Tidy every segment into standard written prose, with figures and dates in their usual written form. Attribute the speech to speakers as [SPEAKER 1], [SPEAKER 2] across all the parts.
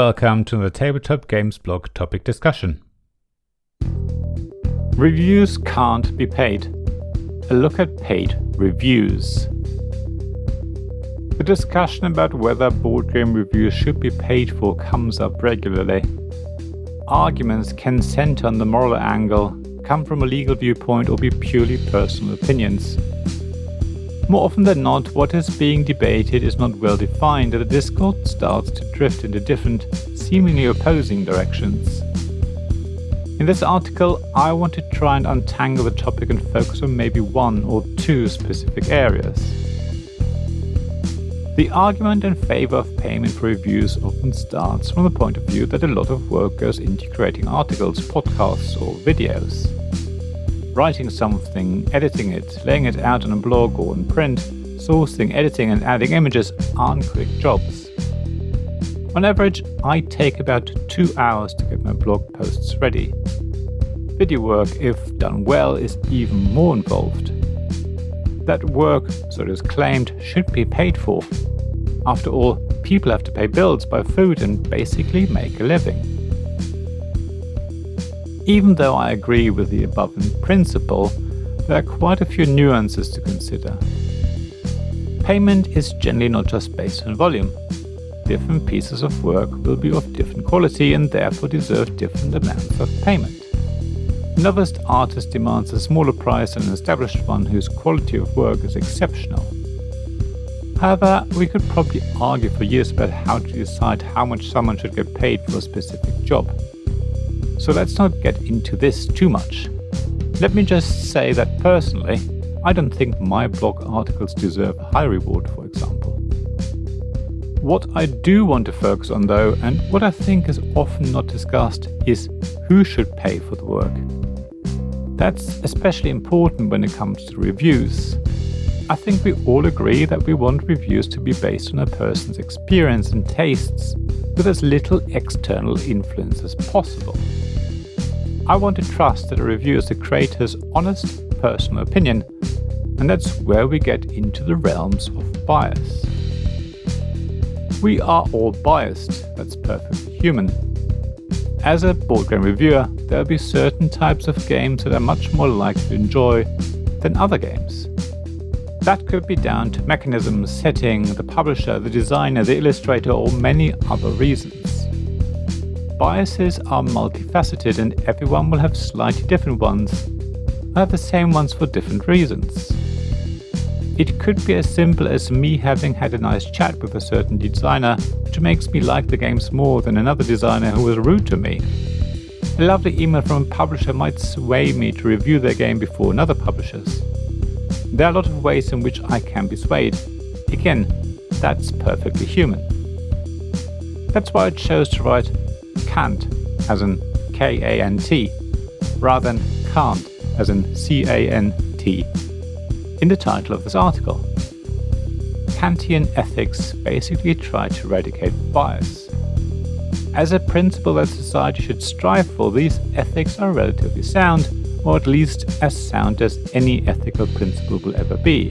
[SPEAKER 1] Welcome to the Tabletop Games blog topic discussion. Reviews can't be paid. A look at paid reviews. The discussion about whether board game reviews should be paid for comes up regularly. Arguments can center on the moral angle, come from a legal viewpoint, or be purely personal opinions. More often than not, what is being debated is not well defined, and the discourse starts to drift into different, seemingly opposing directions. In this article, I want to try and untangle the topic and focus on maybe one or two specific areas. The argument in favor of payment for reviews often starts from the point of view that a lot of work goes into creating articles, podcasts, or videos. Writing something, editing it, laying it out on a blog or in print, sourcing, editing and adding images aren't quick jobs. On average, I take about 2 hours to get my blog posts ready. Video work, if done well, is even more involved. That work, so it is claimed, should be paid for. After all, people have to pay bills, buy food and basically make a living. Even though I agree with the above in principle, there are quite a few nuances to consider. Payment is generally not just based on volume. Different pieces of work will be of different quality and therefore deserve different amounts of payment. A novice artist demands a smaller price than an established one whose quality of work is exceptional. However, we could probably argue for years about how to decide how much someone should get paid for a specific job. So let's not get into this too much. Let me just say that personally, I don't think my blog articles deserve a high reward, for example. What I do want to focus on though, and what I think is often not discussed, is who should pay for the work. That's especially important when it comes to reviews. I think we all agree that we want reviews to be based on a person's experience and tastes, with as little external influence as possible. I want to trust that a review is the creator's honest personal opinion, and that's where we get into the realms of bias. We are all biased, that's perfectly human. As a board game reviewer, there will be certain types of games that I'm much more likely to enjoy than other games. That could be down to mechanisms, setting, the publisher, the designer, the illustrator, or many other reasons. Biases are multifaceted and everyone will have slightly different ones, or have the same ones for different reasons. It could be as simple as me having had a nice chat with a certain designer, which makes me like the games more than another designer who was rude to me. A lovely email from a publisher might sway me to review their game before another publisher's. There are a lot of ways in which I can be swayed. Again, that's perfectly human. That's why I chose to write Kant, as in K-A-N-T, rather than Kant, as in C-A-N-T, in the title of this article. Kantian ethics basically try to eradicate bias. As a principle that society should strive for, these ethics are relatively sound, or at least as sound as any ethical principle will ever be.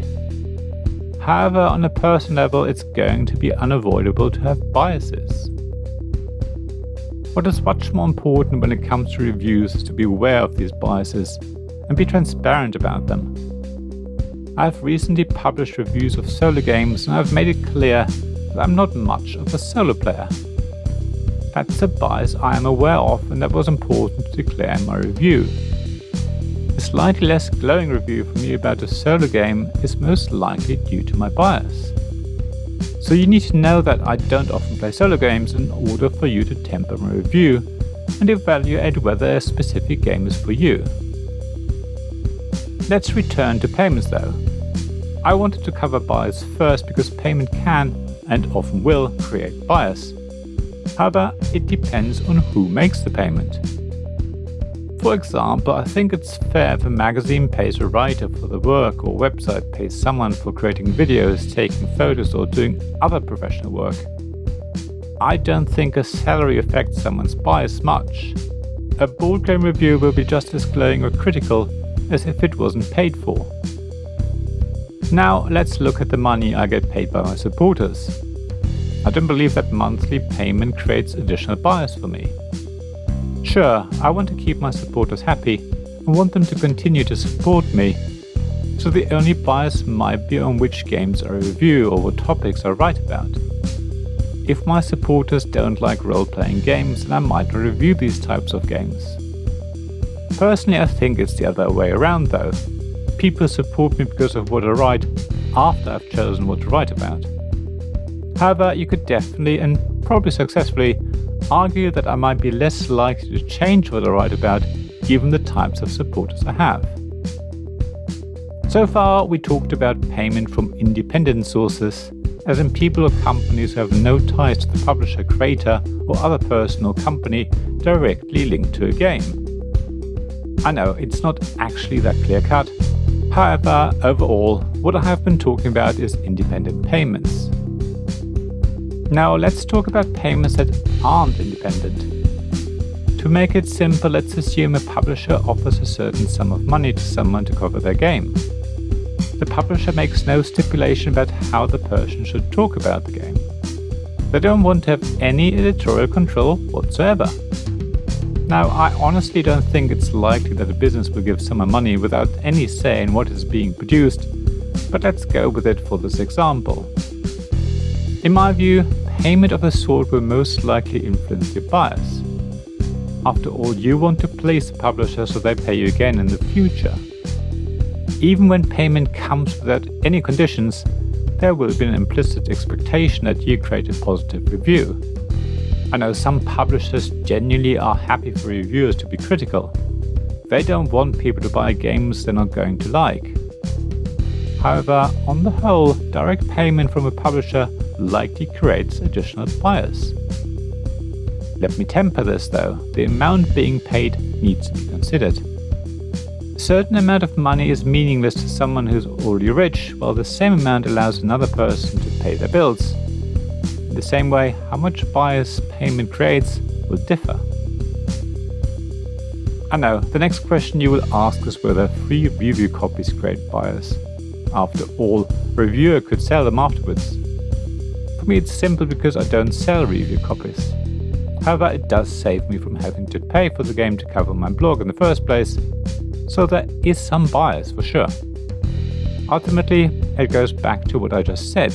[SPEAKER 1] However, on a personal level, it's going to be unavoidable to have biases. What is much more important when it comes to reviews is to be aware of these biases and be transparent about them. I've recently published reviews of solo games and I've made it clear that I'm not much of a solo player. That's a bias I am aware of and that was important to declare in my review. A slightly less glowing review from me about a solo game is most likely due to my bias. So you need to know that I don't often play solo games in order for you to temper my review and evaluate whether a specific game is for you. Let's return to payments though. I wanted to cover bias first because payment can, and often will, create bias. However, it depends on who makes the payment. For example, I think it's fair if a magazine pays a writer for the work or a website pays someone for creating videos, taking photos or doing other professional work. I don't think a salary affects someone's bias much. A board game review will be just as glowing or critical as if it wasn't paid for. Now let's look at the money I get paid by my supporters. I don't believe that monthly payment creates additional bias for me. Sure, I want to keep my supporters happy and want them to continue to support me, so the only bias might be on which games I review or what topics I write about. If my supporters don't like role-playing games, then I might not review these types of games. Personally, I think it's the other way around though. People support me because of what I write after I've chosen what to write about. However, you could definitely, and probably successfully, argue that I might be less likely to change what I write about given the types of supporters I have. So far, we talked about payment from independent sources, as in people or companies who have no ties to the publisher, creator, or other person or company directly linked to a game. I know it's not actually that clear-cut. However, overall, what I have been talking about is independent payments. Now let's talk about payments that aren't independent. To make it simple, let's assume a publisher offers a certain sum of money to someone to cover their game. The publisher makes no stipulation about how the person should talk about the game. They don't want to have any editorial control whatsoever. Now, I honestly don't think it's likely that a business will give someone money without any say in what is being produced, but let's go with it for this example. In my view, payment of a sort will most likely influence your bias. After all, you want to please the publisher so they pay you again in the future. Even when payment comes without any conditions, there will be an implicit expectation that you create a positive review. I know some publishers genuinely are happy for reviewers to be critical. They don't want people to buy games they're not going to like. However, on the whole, direct payment from a publisher likely creates additional bias. Let me temper this though, the amount being paid needs to be considered. A certain amount of money is meaningless to someone who's already rich, while the same amount allows another person to pay their bills. In the same way, how much bias payment creates will differ. I know, the next question you will ask is whether free review copies create bias. After all, a reviewer could sell them afterwards. For me, it's simple because I don't sell review copies. However, it does save me from having to pay for the game to cover my blog in the first place, so there is some bias for sure. Ultimately, it goes back to what I just said.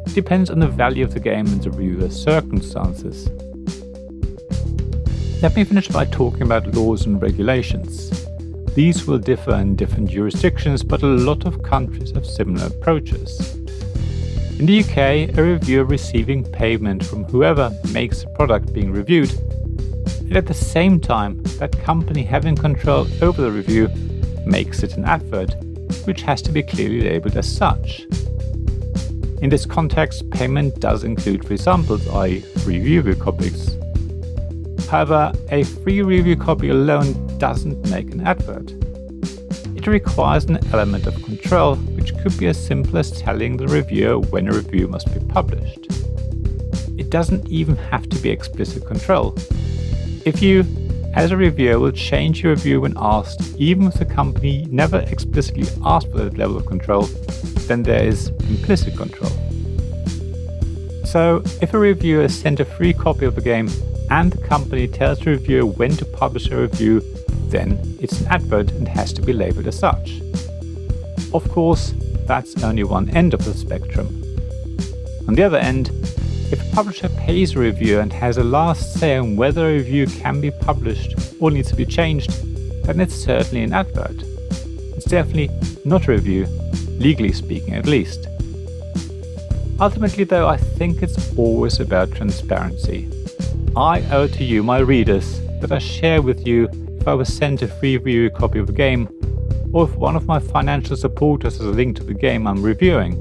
[SPEAKER 1] It depends on the value of the game and the reviewer's circumstances. Let me finish by talking about laws and regulations. These will differ in different jurisdictions, but a lot of countries have similar approaches. In the UK, a reviewer receiving payment from whoever makes the product being reviewed, and at the same time, that company having control over the review makes it an advert, which has to be clearly labeled as such. In this context, payment does include free samples, i.e. free review copies. However, a free review copy alone doesn't make an advert. It requires an element of control, which could be as simple as telling the reviewer when a review must be published. It doesn't even have to be explicit control. If you, as a reviewer, will change your review when asked, even if the company never explicitly asked for that level of control, then there is implicit control. So, if a reviewer is sent a free copy of the game and the company tells the reviewer when to publish a review, then it's an advert and has to be labeled as such. Of course, that's only one end of the spectrum. On the other end, if a publisher pays a reviewer and has a last say on whether a review can be published or needs to be changed, then it's certainly an advert. It's definitely not a review, legally speaking at least. Ultimately though, I think it's always about transparency. I owe to you, my readers, that I share with you if I was sent a free review copy of a game, or if one of my financial supporters has a link to the game I'm reviewing.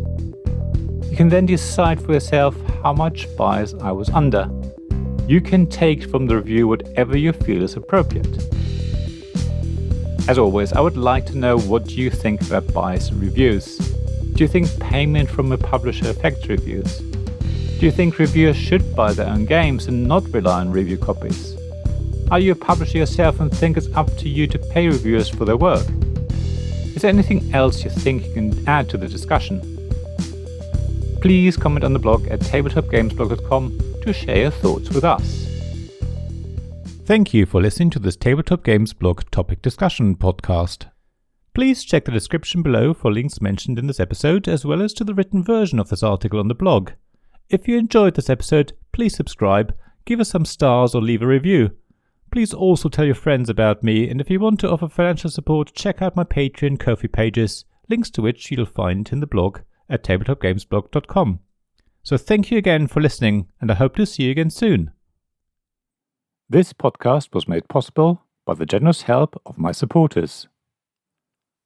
[SPEAKER 1] You can then decide for yourself how much bias I was under. You can take from the review whatever you feel is appropriate. As always, I would like to know what you think about bias in reviews. Do you think payment from a publisher affects reviews? Do you think reviewers should buy their own games and not rely on review copies? Are you a publisher yourself and think it's up to you to pay reviewers for their work? Is there anything else you think you can add to the discussion? please comment on the blog at tabletopgamesblog.com to share your thoughts with us. Thank you for listening to this Tabletop Games Blog topic discussion podcast. Please check the description below for links mentioned in this episode, as well as to the written version of this article on the blog. If you enjoyed this episode, please subscribe, give us some stars or leave a review. Please also tell your friends about me, and if you want to offer financial support, check out my Patreon and Ko-fi pages, links to which you'll find in the blog at tabletopgamesblog.com. So thank you again for listening, and I hope to see you again soon. This podcast was made possible by the generous help of my supporters.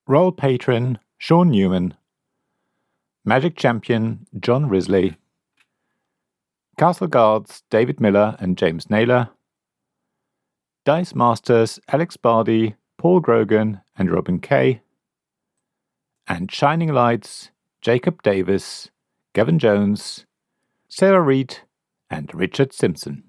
[SPEAKER 1] Royal Patron Sean Newman, Magic Champion John Risley, Castle Guards David Miller and James Naylor, Dice Masters Alex Bardi, Paul Grogan and Robin Kay, and Shining Lights Jacob Davis, Gavin Jones, Sarah Reed and Richard Simpson.